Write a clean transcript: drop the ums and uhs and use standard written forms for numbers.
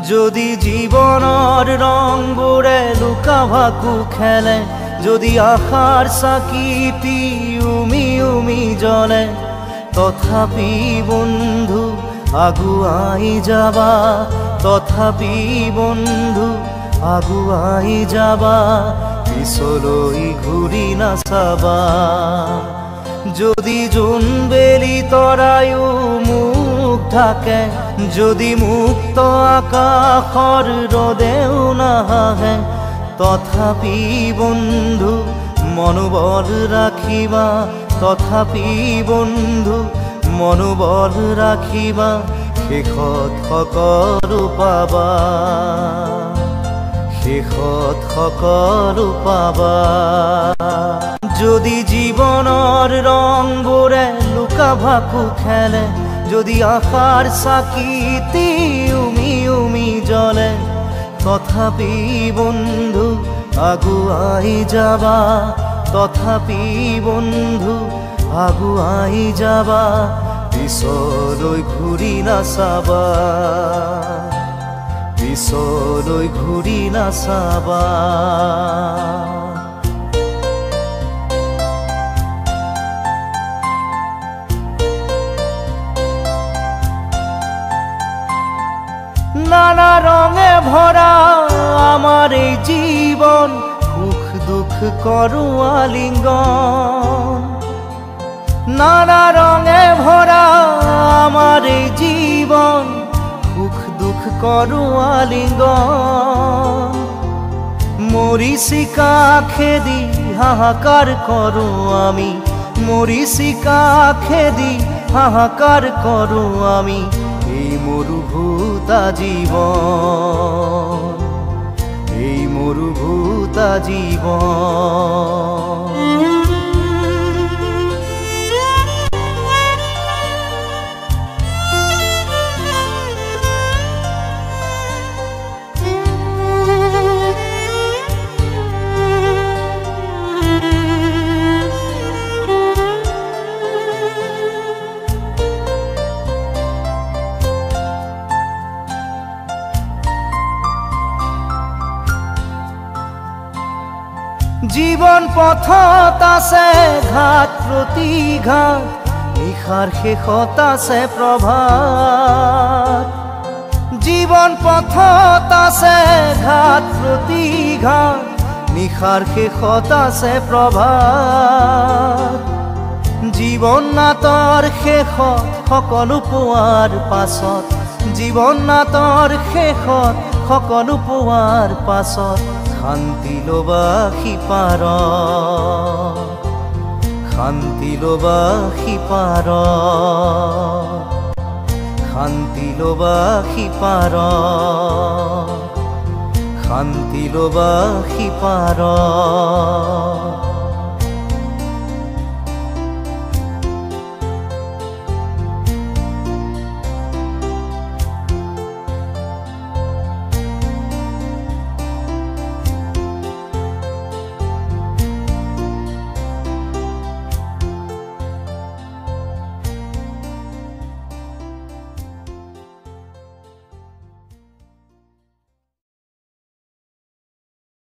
যদি জীবনৰ ৰংবোৰে লুকা ভাকু খেলে, যদি আশাৰ চাকিটি উমি উমি জ্বলে, তথাপি বন্ধু আগুৱাই যাবা, তথাপি বন্ধু আগুৱাই যাবা, পিছলৈ ঘূৰি নাচাবা। যদি জোনবেলি তৰায়ো মুখ ঢাকে, যদি মুক্ত আকাশৰ ৰদেও নাহে, তথাপি বন্ধু মনোবল ৰাখিবা, তথাপি বন্ধু মনোবল ৰাখিবা, শেষত সকলো পাবা, শেষত সকলো পাবা। যদি জীবনৰ ৰংবোৰে লুকা ভাকু খেলে, যদি আশাৰ চাকিটি উমি উমি জ্বলে, তথাপি বন্ধু আগুৱাই যাবা, তথাপি বন্ধু আগুৱাই যাবা, পিছলৈ ঘূৰি নাচাবা, পিছলৈ ঘূৰি নাচাবা। নানা রঙে ভরা আমার এই জীবন, সুখ দুঃখ করো আলিঙ্গন। নানা রঙে ভরা আমার এই জীবন, সুখ দুঃখ করো আলিঙ্গন। মরিচিকা খেদি হাহাকার করো আমি, মরিচিকা খেদি হাহাকার করো আমি, এই মরুভূতা জীবন, এই মরুভূতা জীবন। জীবন পথত আছে ঘাট প্ৰতিঘাত, নিশাৰ শেষত আছে প্ৰভাত। জীবন পথত আছে ঘাট প্ৰতিঘাত, নিশাৰ শেষত আছে প্ৰভাত। জীৱন নাটৰ শেষত সকলো পোৱাৰ পাছত, জীৱন নাটৰ শেষত সকলো পোৱাৰ পাছত, শান্তি লবা সিপাৰ, শান্তি লবা সিপাৰ, শান্তি লবা সিপাৰ, শান্তি লবা সিপাৰ।